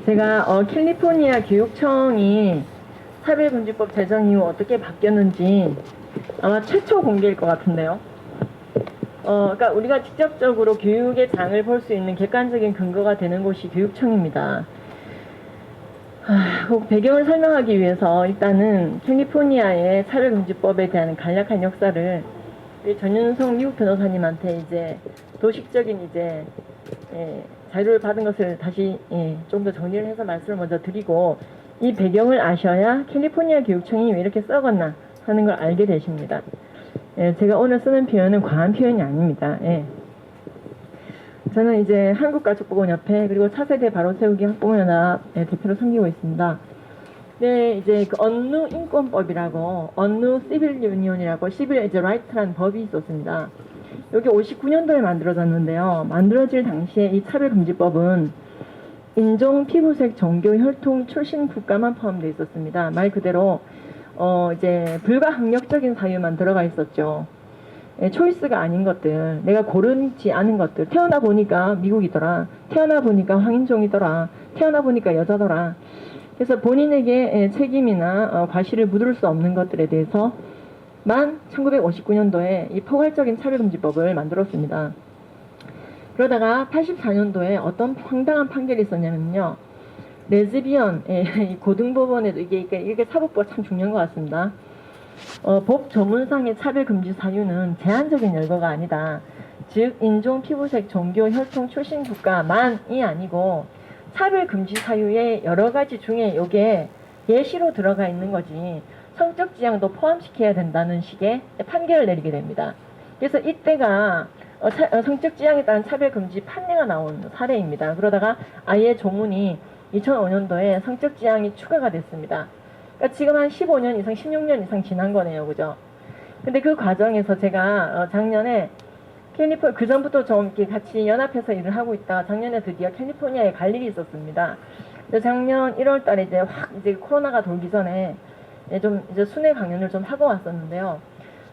제가 캘리포니아 교육청이 차별금지법 제정 이후 어떻게 바뀌었는지 아마 최초 공개일 것 같은데요. 그러니까 우리가 직접적으로 교육의 장을 볼 수 있는 객관적인 근거가 되는 곳이 교육청입니다. 그 배경을 설명하기 위해서 일단은 캘리포니아의 차별금지법에 대한 간략한 역사를 전윤성 미국 변호사님한테 이제 도식적인 자료를 받은 것을 다시 좀 더 정리를 해서 말씀을 먼저 드리고, 이 배경을 아셔야 캘리포니아 교육청이 왜 이렇게 썩었나 하는 걸 알게 되십니다. 제가 오늘 쓰는 표현은 과한 표현이 아닙니다. 저는 이제 한국가족보건협회 그리고 차세대 바로세우기 학부모연합 대표로 섬기고 있습니다. 네, 이제 그 언루 인권법이라고, 언루 시빌 유니온이라고, 시빌 이제 라이트라는 법이 있었습니다. 여기 59년도에 만들어졌는데요. 만들어질 당시에 이 차별금지법은 인종, 피부색, 종교, 혈통, 출신 국가만 포함되어 있었습니다. 말 그대로 이제 불가항력적인 사유만 들어가 있었죠. 초이스가 아닌 것들, 내가 고르지 않은 것들, 태어나 보니까 미국이더라, 태어나 보니까 황인종이더라, 태어나 보니까 여자더라. 그래서 본인에게 책임이나 과실을 묻을 수 없는 것들에 대해서 만 1959년도에 이 포괄적인 차별금지법을 만들었습니다. 그러다가 84년도에 어떤 황당한 판결이 있었냐면요. 레즈비언, 고등법원에도 이게 사법부가 참 중요한 것 같습니다. 법 조문상의 차별금지 사유는 제한적인 열거가 아니다. 즉 인종, 피부색, 종교, 혈통, 출신 국가만이 아니고 차별금지 사유의 여러 가지 중에 이게 예시로 들어가 있는 거지 성적 지향도 포함시켜야 된다는 식의 판결을 내리게 됩니다. 그래서 이때가 성적 지향에 따른 차별금지 판례가 나온 사례입니다. 그러다가 아예 조문이 2005년도에 성적 지향이 추가가 됐습니다. 그러니까 지금 한 15년 이상, 16년 이상 지난 거네요. 그죠? 근데 그 과정에서 제가 작년에 그 전부터 좀 이렇게 같이 연합해서 일을 하고 있다가 작년에 드디어 캘리포니아에 갈 일이 있었습니다. 작년 1월 달에 이제 코로나가 돌기 전에 이제 순회 강연을 좀 하고 왔었는데요.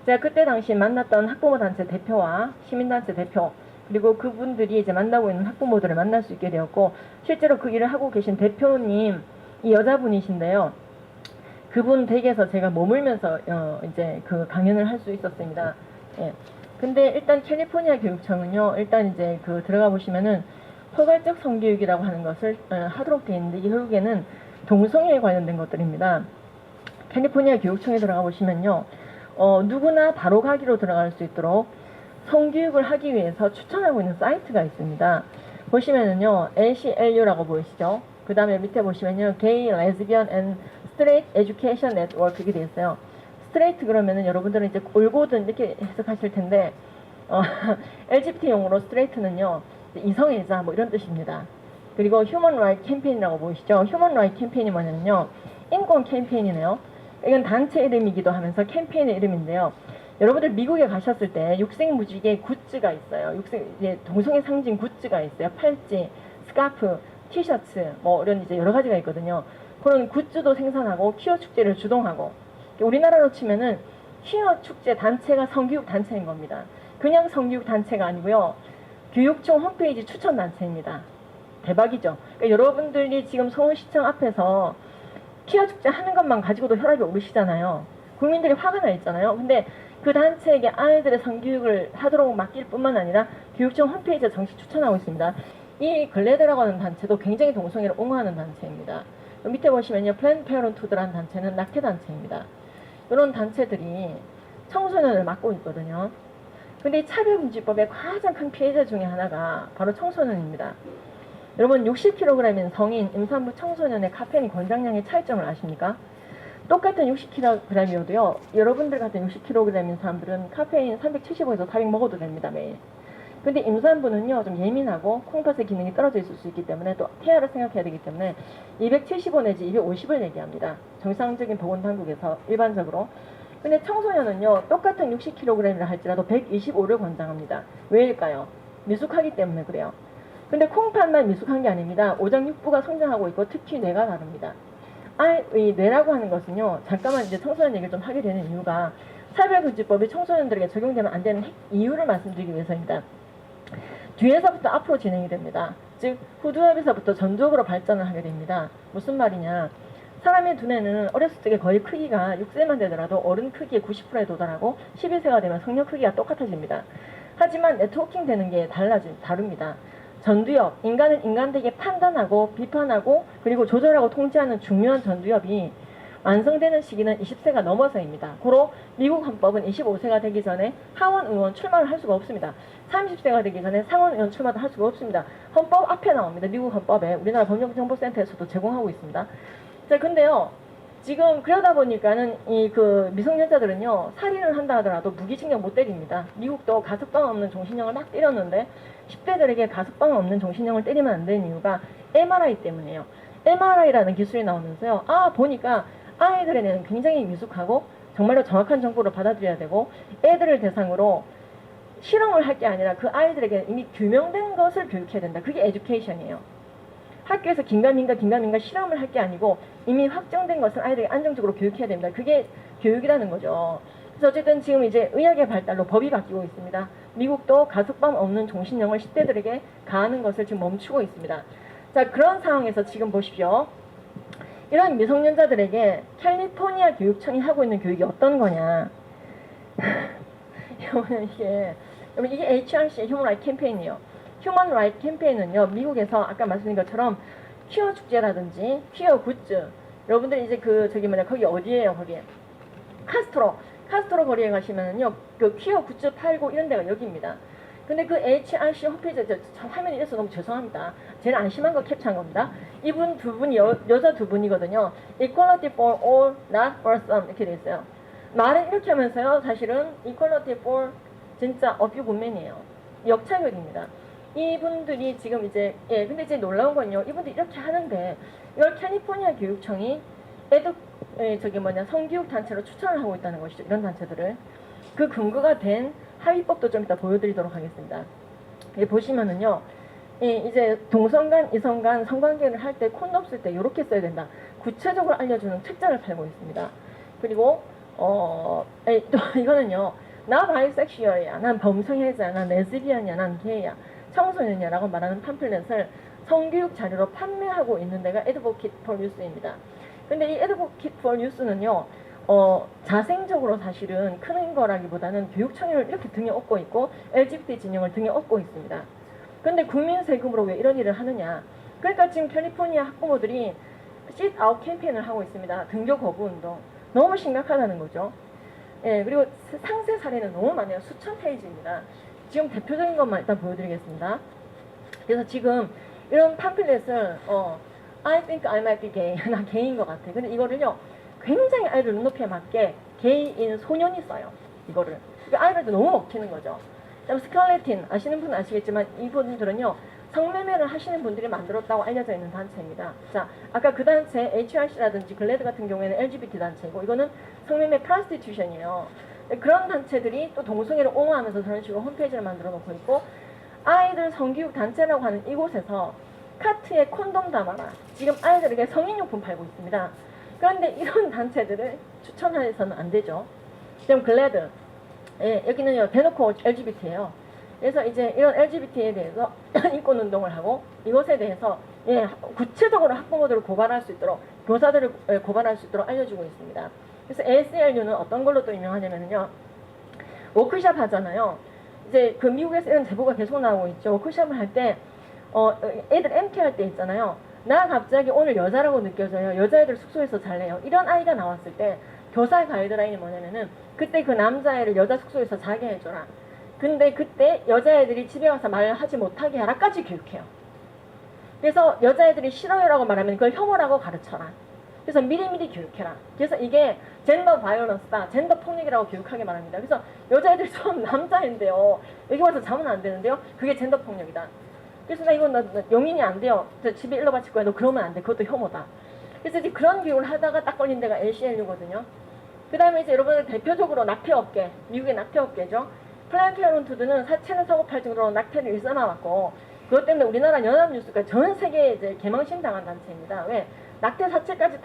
제가 그때 당시 만났던 학부모 단체 대표와 시민단체 대표, 그리고 그분들이 이제 만나고 있는 학부모들을 만날 수 있게 되었고, 실제로 그 일을 하고 계신 대표님, 이 여자분이신데요. 그분 댁에서 제가 머물면서 이제 그 강연을 할 수 있었습니다. 근데 일단 캘리포니아 교육청은요, 일단 이제 들어가 보시면은 포괄적 성교육이라고 하는 것을 하도록 되어 있는데, 이게 결국에는 동성애에 관련된 것들입니다. 캘리포니아 교육청에 들어가 보시면요, 누구나 바로 가기로 들어갈 수 있도록 성교육을 하기 위해서 추천하고 있는 사이트가 있습니다. 보시면은요, ACLU라고 보이시죠? 그 다음에 밑에 보시면요, Gay, Lesbian and Straight Education Network 이렇게 되어 있어요. 스트레이트 그러면은 여러분들은 이제 올고든 이렇게 해석하실 텐데, LGBT 용어로 스트레이트는요, 이성애자 뭐 이런 뜻입니다. 그리고 휴먼 라이트 캠페인이라고 보이시죠? 휴먼 라이트 캠페인이 뭐냐면요, 인권 캠페인이네요. 이건 단체 이름이기도 하면서 캠페인의 이름인데요. 여러분들 미국에 가셨을 때 육생무지개 굿즈가 있어요. 이제 동성애 상징 굿즈가 있어요. 팔찌, 스카프, 티셔츠 뭐 이런 이제 여러 가지가 있거든요. 그런 굿즈도 생산하고 퀴어 축제를 주동하고, 우리나라로 치면은 퀴어 축제 단체가 성교육 단체인 겁니다. 그냥 성교육 단체가 아니고요, 교육청 홈페이지 추천 단체입니다. 대박이죠. 그러니까 여러분들이 지금 서울시청 앞에서 퀴어 축제 하는 것만 가지고도 혈압이 오르시잖아요. 국민들이 화가 나 있잖아요. 근데 그 단체에게 아이들의 성교육을 하도록 맡길 뿐만 아니라 교육청 홈페이지에 정식 추천하고 있습니다. 이 글래드라고 하는 단체도 굉장히 동성애를 옹호하는 단체입니다. 밑에 보시면요, 플랜드 페어런트후드라는 단체는 낙태 단체입니다. 이런 단체들이 청소년을 맡고 있거든요. 근데 이 차별금지법의 가장 큰 피해자 중에 하나가 바로 청소년입니다. 여러분, 60kg인 성인 임산부 청소년의 카페인 권장량의 차이점을 아십니까? 똑같은 60kg이어도요, 여러분들 같은 60kg인 사람들은 카페인 375에서 400 먹어도 됩니다, 매일. 근데 임산부는요, 좀 예민하고 콩팥의 기능이 떨어져 있을 수 있기 때문에, 또 태아를 생각해야 되기 때문에 275 내지 250을 얘기합니다. 정상적인 보건당국에서 일반적으로. 근데 청소년은요, 똑같은 60kg이라 할지라도 125를 권장합니다. 왜일까요? 미숙하기 때문에 그래요. 근데 콩팥만 미숙한 게 아닙니다. 오장육부가 성장하고 있고 특히 뇌가 다릅니다. 이 뇌라고 하는 것은요, 잠깐만 이제 청소년 얘기를 좀 하게 되는 이유가, 차별금지법이 청소년들에게 적용되면 안 되는 이유를 말씀드리기 위해서입니다. 뒤에서부터 앞으로 진행이 됩니다. 즉 즉 후두엽에서부터 전두엽으로 발전을 하게 됩니다. 무슨 말이냐? 사람의 두뇌는 어렸을 때 거의 크기가 6세만 되더라도 어른 크기의 90%에 도달하고 11세가 되면 성녀 크기가 똑같아집니다. 하지만 네트워킹 되는 게 다릅니다. 전두엽, 인간은 인간되게 판단하고 비판하고 그리고 조절하고 통제하는 중요한 전두엽이 완성되는 시기는 20세가 넘어서입니다. 고로 미국 헌법은 25세가 되기 전에 하원 의원 출마를 할 수가 없습니다. 30세가 되기 전에 상원 의원 출마도 할 수가 없습니다. 헌법 앞에 나옵니다. 미국 헌법에 우리나라 법령정보센터에서도 제공하고 있습니다. 자, 근데요, 지금 그러다 보니까는 이 그 미성년자들은요, 살인을 한다 하더라도 무기징역 못 때립니다. 미국도 가석방 없는 종신형을 막 때렸는데 10대들에게 가석방 없는 종신형을 때리면 안 되는 이유가 MRI 때문이에요. MRI라는 기술이 나오면서요, 보니까 아이들의 뇌는 굉장히 미숙하고 정말로 정확한 정보를 받아들여야 되고 애들을 대상으로 실험을 할 게 아니라 그 아이들에게 이미 규명된 것을 교육해야 된다. 그게 에듀케이션이에요. 학교에서 긴가민가 실험을 할 게 아니고 이미 확정된 것을 아이들에게 안정적으로 교육해야 됩니다. 그게 교육이라는 거죠. 그래서 어쨌든 지금 이제 의학의 발달로 법이 바뀌고 있습니다. 미국도 가석방 없는 종신형을 10대들에게 가하는 것을 지금 멈추고 있습니다. 자, 그런 상황에서 지금 보십시오. 이런 미성년자들에게 캘리포니아 교육청이 하고 있는 교육이 어떤 거냐. 이게 HRC의 휴먼 라이트 캠페인이에요. 휴먼 라이트 캠페인은요, 미국에서 아까 말씀드린 것처럼 퀴어 축제라든지 퀴어 굿즈, 여러분들 이제 거기 어디예요? 거기 카스트로 거리에 가시면은요, 그 퀴어 굿즈 팔고 이런 데가 여기입니다. 근데 그 HRC 홈페이지에 화면이 이래서 너무 죄송합니다. 제일 안심한 거 캡처한 겁니다. 이분 두 분이 여자 두 분이거든요. Equality for all, not for some 이렇게 돼 있어요. 말은 이렇게 하면서요, 사실은 Equality for 진짜 a few women이에요. 역차별입니다. 이분들이 지금 이제 근데 이제 놀라운 건요, 이분들이 이렇게 하는데 이걸 캘리포니아 교육청이 성교육 단체로 추천을 하고 있다는 것이죠. 이런 단체들을. 그 근거가 된 합의법도 좀 이따 보여드리도록 하겠습니다. 보시면은요, 이제 동성간, 이성간 성관계를 할 때 콘돔 쓸 때 이렇게 써야 된다. 구체적으로 알려주는 책자를 팔고 있습니다. 그리고 또 이거는요, 나 바이섹슈얼이야, 난 범성애자, 난 레즈비언이야, 난 게이야, 청소년이야 라고 말하는 팜플렛을 성교육 자료로 판매하고 있는 데가 Advocate for Youth입니다. 근데 이 Advocate for Youth는요, 자생적으로 사실은 크는 거라기보다는 교육청을 이렇게 등에 업고 있고 LGBT 진영을 등에 업고 있습니다. 근데 국민 세금으로 왜 이런 일을 하느냐. 그러니까 지금 캘리포니아 학부모들이 sit out 캠페인을 하고 있습니다. 등교 거부 운동. 너무 심각하다는 거죠. 그리고 상세 사례는 너무 많아요. 수천 페이지입니다. 지금 대표적인 것만 일단 보여드리겠습니다. 그래서 지금 이런 팜플렛을 I think I might be gay. 나 게이인 것 같아. 근데 이거를요, 굉장히 아이들 눈높이에 맞게 게이인 소년이 써요. 이거를. 그러니까 아이들도 너무 먹히는 거죠. 그다음 스칼레틴, 아시는 분은 아시겠지만 이분들은요, 성매매를 하시는 분들이 만들었다고 알려져 있는 단체입니다. 자, 아까 그 단체 HRC라든지 글래드 같은 경우에는 LGBT 단체고, 이거는 성매매 프로스티튜션이에요. 그런 단체들이 또 동성애를 옹호하면서 저런 식으로 홈페이지를 만들어 놓고 있고, 아이들 성교육 단체라고 하는 이곳에서 카트에 콘돔 담아라. 지금 아이들에게 성인용품 팔고 있습니다. 그런데 이런 단체들을 추천해서는 안 되죠. 지금 글래드, 여기는요, 대놓고 LGBT예요. 그래서 이제 이런 LGBT에 대해서 인권 운동을 하고 이것에 대해서 구체적으로 학부모들을 고발할 수 있도록, 교사들을 고발할 수 있도록 알려주고 있습니다. 그래서 ACLU는 어떤 걸로 또 유명하냐면요, 워크숍 하잖아요. 이제 그 미국에서 이런 제보가 계속 나오고 있죠. 워크숍을 할 때 애들 MT 할 때 있잖아요. 나 갑자기 오늘 여자라고 느껴져요. 여자애들 숙소에서 잘래요. 이런 아이가 나왔을 때 교사의 가이드라인이 뭐냐면은 그때 그 남자애를 여자 숙소에서 자게 해줘라. 근데 그때 여자애들이 집에 와서 말하지 못하게 하라까지 교육해요. 그래서 여자애들이 싫어요라고 말하면 그걸 혐오라고 가르쳐라. 그래서 미리미리 교육해라. 그래서 이게 젠더 바이올런스다, 젠더 폭력이라고 교육하게 말합니다. 그래서 여자애들 전 남자인데요, 여기 와서 자면 안 되는데요, 그게 젠더 폭력이다. 그래서 나 용인이 안 돼요. 저 집에 일러 바칠 거야. 너 그러면 안 돼. 그것도 혐오다. 그래서 이제 그런 교육을 하다가 딱 걸린 데가 ACLU거든요. 그 다음에 이제 여러분들 대표적으로 낙태업계, 미국의 낙태업계죠. 플랜트 페어런트드는 사체는 사고 팔 정도로 낙태를 일삼아왔고, 그것 때문에 우리나라 연합뉴스가 전 세계에 이제 개망신 당한 단체입니다. 왜? 낙태 사체까지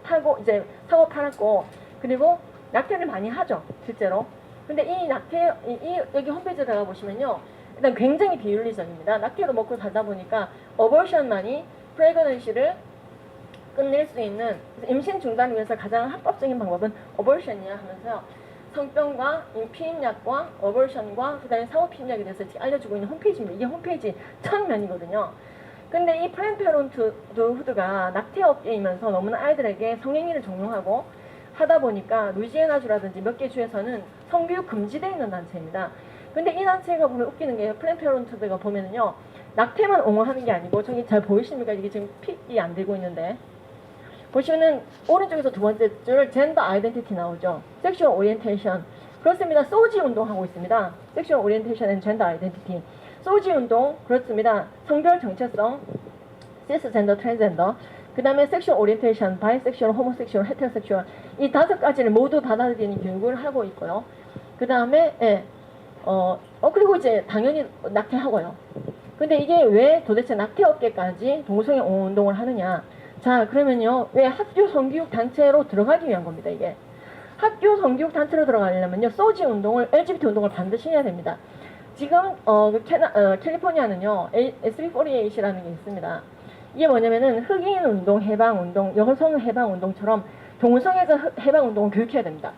타고 이제 사고 팔았고, 그리고 낙태를 많이 하죠, 실제로. 근데 이 낙태, 여기 홈페이지에 들어가 보시면요, 일단 굉장히 비윤리적입니다. 낙태도 먹고 살다 보니까 어버션만이 프레그넌시를 끝낼 수 있는, 임신 중단을 위해서 가장 합법적인 방법은 어버션이야 하면서요. 성병과 피임약과 어버션과 그다음에 사후피임약에 대해서 알려주고 있는 홈페이지입니다. 이게 홈페이지 1000면이거든요. 근데 이 플랜 페어런트후드가 낙태업계이면서 너무나 아이들에게 성행위를 종용하고 하다 보니까 루이지애나주라든지 몇 개 주에서는 성교육 금지되어 있는 단체입니다. 근데 이 단체가 보면 웃기는 게 플랜 페어런트가 보면은요, 낙태만 옹호하는 게 아니고, 저기 잘 보이십니까? 이게 지금 픽이 안 되고 있는데, 보시면은 오른쪽에서 두 번째 줄 젠더 아이덴티티 나오죠. 섹슈얼 오리엔테이션. 그렇습니다. 소지 운동하고 있습니다. 섹슈얼 오리엔테이션 앤 젠더 아이덴티티. 소지 운동 그렇습니다. 성별 정체성, 시스 젠더, 트랜스젠더. 그 다음에 섹슈얼 오리엔테이션, 바이섹슈얼, 호모섹슈얼, 헤테로섹슈얼. 이 5가지를 모두 받아들이는 교육을 하고 있고요. 그 다음에 그리고 이제 당연히 낙태하고요. 근데 이게 왜 도대체 낙태업계까지 동성애 옹호 운동을 하느냐? 자, 그러면요, 왜 학교 성교육 단체로 들어가기 위한 겁니다. 이게 학교 성교육 단체로 들어가려면요, 소지 운동을, LGBT 운동을 반드시 해야 됩니다. 지금 캘리포니아는요, SB48이라는 게 있습니다. 이게 뭐냐면은 흑인 운동, 해방 운동, 여성 해방 운동처럼 동성애자 해방 운동을 교육해야 됩니다.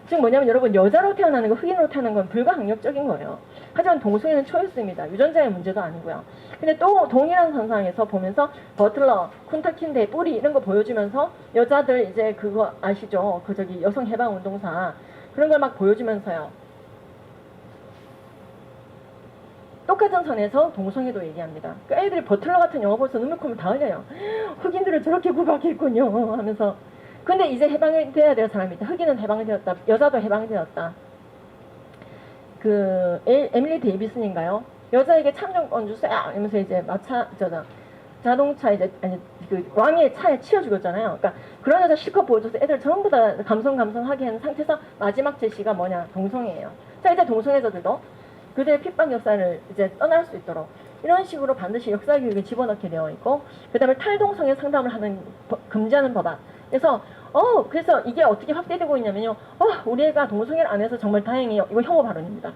즉 뭐냐면 여러분, 여자로 태어나는 거, 흑인으로 태어나는 건 불가항력적인 거예요. 하지만 동성애는 초였습니다. 유전자의 문제도 아니고요. 근데 또 동일한 선상에서 보면서 버틀러, 쿤타킨데, 뿌리 이런 거 보여주면서 여자들 이제 그거 아시죠? 그 저기 여성 해방 운동사 그런 걸 막 보여주면서요. 똑같은 선에서 동성애도 얘기합니다. 그 애들이 버틀러 같은 영화 벌써 눈물 콧물 다 흘려요. 흑인들을 저렇게 구박했군요 하면서. 근데 이제 해방이 돼야 될 사람이 있다. 흑인은 해방이 되었다. 여자도 해방이 되었다. 그 에밀리 데이비슨인가요? 여자에게 참정권 주세요 이러면서 이제 자동차 이제 그 왕의 차에 치여 죽었잖아요. 그러니까 그런 여자 실컷 보여줘서 애들 전부 다 감성하게 하는 상태에서 마지막 제시가 뭐냐? 동성애예요. 자, 이제 동성애자들도 그들의 핍박 역사를 이제 떠날 수 있도록 이런 식으로 반드시 역사 교육에 집어넣게 되어 있고, 그 다음에 탈동성애 상담을 금지하는 법안. 그래서 이게 어떻게 확대되고 있냐면요. 우리 애가 동성애를 안 해서 정말 다행이에요. 이거 혐오 발언입니다.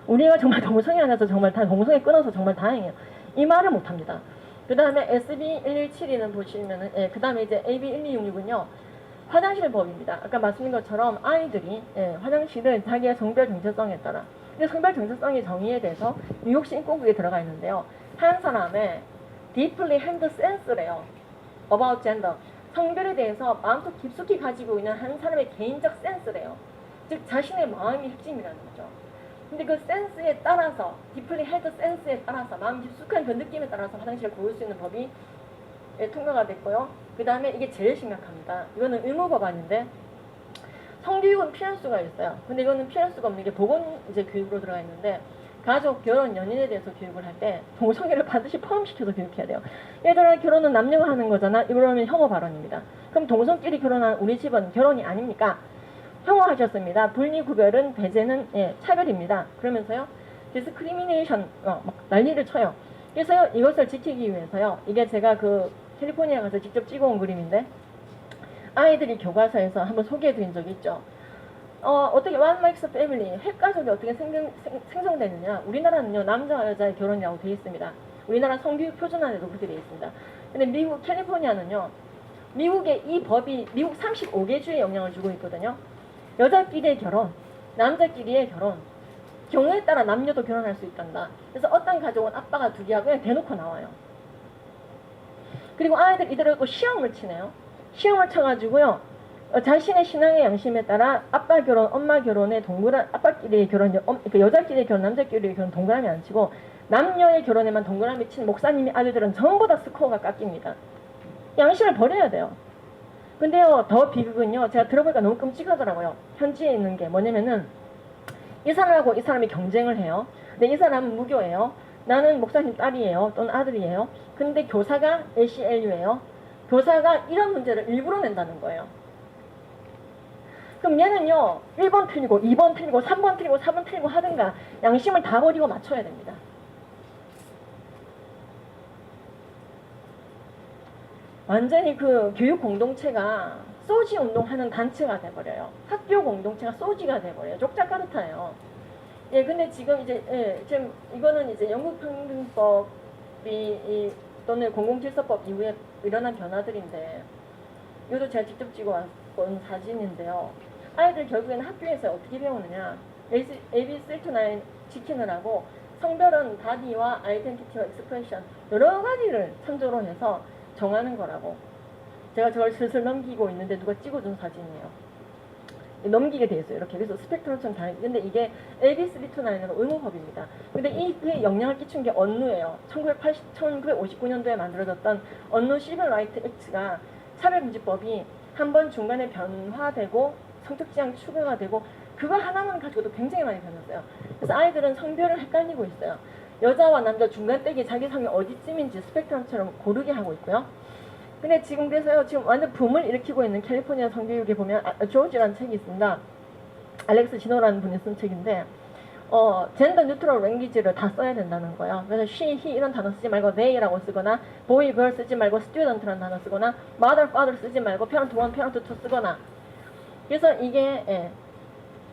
우리 애가 정말 동성애 안 해서 정말 동성애 끊어서 정말 다행이에요. 이 말을 못 합니다. 그 다음에 SB1172는 보시면은, 그 다음에 이제 AB1266은요. 화장실 법입니다. 아까 말씀드린 것처럼 아이들이 화장실은 자기의 성별 정체성에 따라, 근데 성별 정체성의 정의에 대해서 뉴욕시 인권국에 들어가 있는데요. 한 사람의 deeply held sense래요. about gender. 성별에 대해서 마음속 깊숙이 가지고 있는 한 사람의 개인적 센스래요. 즉 자신의 마음이 핵심이라는 거죠. 근데 그 센스에 따라서, deeply held sense에 따라서, 마음 깊숙한 그 느낌에 따라서 화장실을 고를 수 있는 법이 통과가 됐고요. 그 다음에 이게 제일 심각합니다. 이거는 의무 법안인데 성교육은 피할 수가 있어요. 근데 이거는 피할 수가 없는 게 보건 이제 교육으로 들어가 있는데, 가족, 결혼, 연인에 대해서 교육을 할 때 동성애를 반드시 포함시켜서 교육해야 돼요. 얘들아, 결혼은 남녀가 하는 거잖아. 이러면 혐오 발언입니다. 그럼 동성끼리 결혼한 우리 집은 결혼이 아닙니까? 혐오하셨습니다. 분리구별은, 배제는 차별입니다. 그러면서요, 디스크리미네이션 막 난리를 쳐요. 그래서요, 이것을 지키기 위해서요, 이게 제가 그 캘리포니아 가서 직접 찍어온 그림인데, 아이들이 교과서에서 한번 소개해드린 적이 있죠. 어떻게 One Makes a Family, 핵가족이 어떻게 생성되느냐. 우리나라는요, 남자와 여자의 결혼이라고 되어 있습니다. 우리나라 성교육 표준안에도 그렇게 되어 있습니다. 근데 미국 캘리포니아는요, 미국의 이 법이 미국 35개 주에 영향을 주고 있거든요. 여자끼리의 결혼, 남자끼리의 결혼, 경우에 따라 남녀도 결혼할 수 있단다. 그래서 어떤 가족은 아빠가 2개 하고 그냥 대놓고 나와요. 그리고 아이들 이대로 또 시험을 치네요. 시험을 쳐가지고요, 자신의 신앙의 양심에 따라 아빠 결혼, 엄마 결혼에 동그란, 아빠끼리의 결혼, 그러니까 여자끼리의 결혼, 남자끼리의 결혼 동그라미 안 치고 남녀의 결혼에만 동그라미 친 목사님의 아들들은 전부 다 스코어가 깎입니다. 양심을 버려야 돼요. 근데요, 더 비극은요, 제가 들어보니까 너무 끔찍하더라고요. 현지에 있는 게 뭐냐면은, 이 사람하고 이 사람이 경쟁을 해요. 근데 이 사람은 무교예요. 나는 목사님 딸이에요. 또는 아들이에요. 근데 교사가 ACLU예요. 교사가 이런 문제를 일부러 낸다는 거예요. 그럼 얘는요, 1번 틀리고 2번 틀리고 3번 틀리고 4번 틀리고 하든가 양심을 다 버리고 맞춰야 됩니다. 완전히 그 교육 공동체가 소지 운동하는 단체가 돼버려요. 학교 공동체가 소지가 돼버려요. 족자카르타예요. 예, 근데 지금 이제 지금 이거는 이제 영국 평등법이 또는 공공질서법 이후에 일어난 변화들인데 이것도 제가 직접 찍어온 사진인데요. 아이들 결국에는 학교에서 어떻게 배우느냐? AB 3-9 지키느라고 성별은 바디와 아이덴티티와 익스프레션 여러 가지를 참조로 해서 정하는 거라고. 제가 저걸 슬슬 넘기고 있는데 누가 찍어준 사진이에요. 넘기게 돼 있어요. 이렇게. 그래서 스펙트럼처럼 다. 근데 이게 AB329는 의무법입니다. 근데 이게 영향을 끼친 게 언루예요. 1959년도에 만들어졌던 언루 시빌 라이트 액트가 차별금지법이 한번 중간에 변화되고 성적지향 추가가 되고 그거 하나만 가지고도 굉장히 많이 변했어요. 그래서 아이들은 성별을 헷갈리고 있어요. 여자와 남자 중간대기 자기 성이 어디쯤인지 스펙트럼처럼 고르게 하고 있고요. 근데 지금 그래서요, 지금 완전 붐을 일으키고 있는 캘리포니아 성교육에 보면 조지라는 책이 있습니다. 알렉스 지노라는 분이 쓴 책인데 젠더 뉴트럴 랭귀지를 다 써야 된다는 거예요. 그래서 she, he 이런 단어 쓰지 말고 they라고 쓰거나 boy, girl 쓰지 말고 student라는 단어 쓰거나 mother, father 쓰지 말고 parent 1, parent 2 쓰거나. 그래서 이게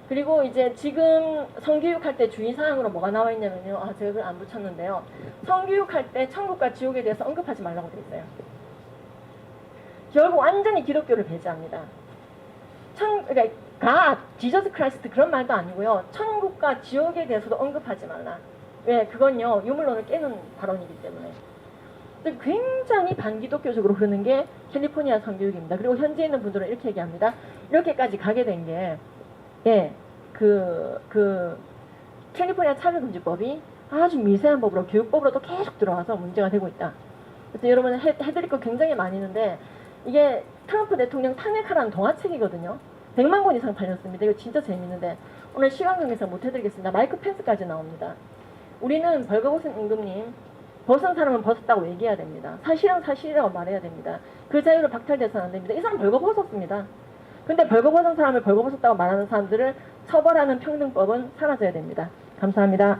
그리고 이제 지금 성교육할 때 주의사항으로 뭐가 나와 있냐면요. 제가 그걸 안 붙였는데요. 성교육할 때 천국과 지옥에 대해서 언급하지 말라고 돼 있어요. 결국 완전히 기독교를 배제합니다. 그러니까 God, Jesus Christ 그런 말도 아니고요. 천국과 지옥에 대해서도 언급하지 말라. 왜? 그건요. 유물론을 깨는 발언이기 때문에. 굉장히 반기독교적으로 흐르는 게 캘리포니아 성교육입니다. 그리고 현재 있는 분들은 이렇게 얘기합니다. 이렇게까지 가게 된 게 캘리포니아 차별금지법이 아주 미세한 법으로 교육법으로도 계속 들어와서 문제가 되고 있다. 그래서 여러분 해드릴 거 굉장히 많이 있는데 이게 트럼프 대통령 탄핵하라는 동화책이거든요. 100만 권 이상 팔렸습니다. 이거 진짜 재밌는데 오늘 시간 관계상 못 해드리겠습니다. 마이크 펜스까지 나옵니다. 우리는 벌거벗은 임금님 벗은 사람은 벗었다고 얘기해야 됩니다. 사실은 사실이라고 말해야 됩니다. 그 자유를 박탈돼서는 안 됩니다. 이 사람 벌거벗었습니다. 근데 벌거벗은 사람을 벌거벗었다고 말하는 사람들을 처벌하는 평등법은 사라져야 됩니다. 감사합니다.